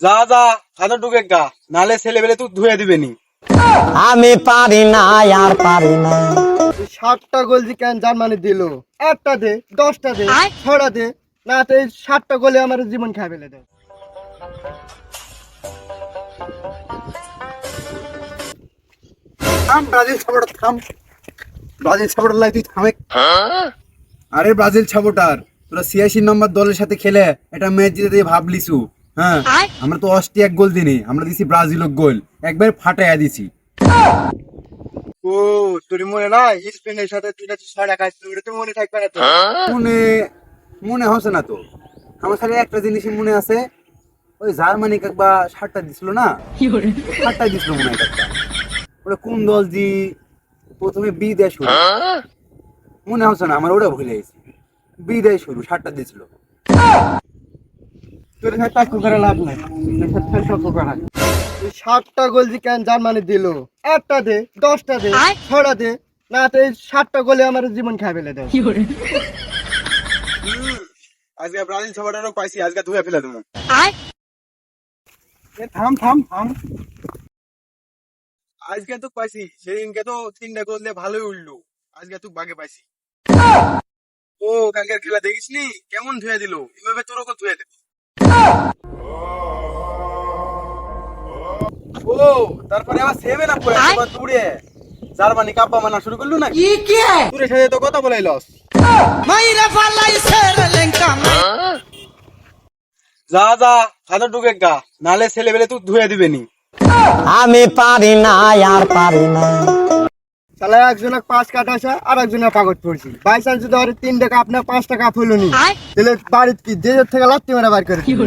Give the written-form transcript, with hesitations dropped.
যা যা খাতা ঢুকে গা, নালে ছেলে বেলে তুই ধুয়ে দিবে নি। আমি পারি না আর পারি না। 60টা গোল যে কেন জার্মানি দিল, একটা দে, 10টা দে, 6টা দে, না তো এই 60টা গোলে আমার জীবন খাই ফেলে দেয়। থাম ব্রাজিল সাপোর্টার, থাম ব্রাজিল সাপোর্টার লাই তুই থামে। আরে ব্রাজিল সাপোর্টার, তোরা 86 নম্বর দলের সাথে খেলে এটা ম্যাচ জিতে দিয়ে ভাবলিছু। হ্যাঁ, আমরা তো অস্ট্রিয়া এক গোল দিনি, আমরা দিছি ব্রাজিলক গোল, একবার ফাটাইয়া দিছি। ও তোর মনে নাই স্পেনের সাথে তুই না 6 টাকা ছিল, ওটা তো মনে থাকবে না তো? মনে মনে হচ্ছে না তো। আমার খালি একটা জিনিসই মনে আছে, ওই জার্মানি একবার 60টা দিছিল না, 60টা দিছিল মনে হয় একটা। ওটা কোন দল জি প্রথমে বি দেয় শুরু, মনে হচ্ছে না আমার, ওটা ভুলে গেছি। বি দেয় শুরু, 60টা দিছিল। তোর সাথে তর্ক করে লাভ নাই, তর্ক করা। এই 60টা গোল যে কেন জার্মানি দিল, একটা দে, 10টা দে, 6টা দে, না তো এই 60টা গোলে আমার জীবন খাই ফেলে দেয়। আজকে ব্রাজিল সাপোর্টারও পাইছি, আজকে ধুয়ে ফেলে দেবো। থাম থাম থাম। আজকে তো পাইছি, সেদিনকে তো 3টা গোল দিয়ে ভালোই উঠলো, আজকে তুই বাগে পাইছি। ও কালকের খেলা দেখিসনি কেমন ধুয়ে দিল, এভাবে তোর ওকে ধুয়ে দেবে। ও তারপরে আবার সেভেন আপ করে আবার দূরে জার্মানি কাব্বা মানা শুরু করলো না, তোর সাথে তো কথা বলাই লস। যা যা খাতা ঢুকে গা, নালে ছেলে বেলে তুই ধুয়ে দিবে নি। আমি পারি না আর পারি না। তাহলে একজনের 5 কাঠ আসে আর একজনের কাগজ পড়ছি, বাই চান্স যদি 3 টাকা আপনার 5 টাকা ফুলুনি, তাহলে বাড়িতে কি যে থেকে লাত্তি মারা বার করে দিবে।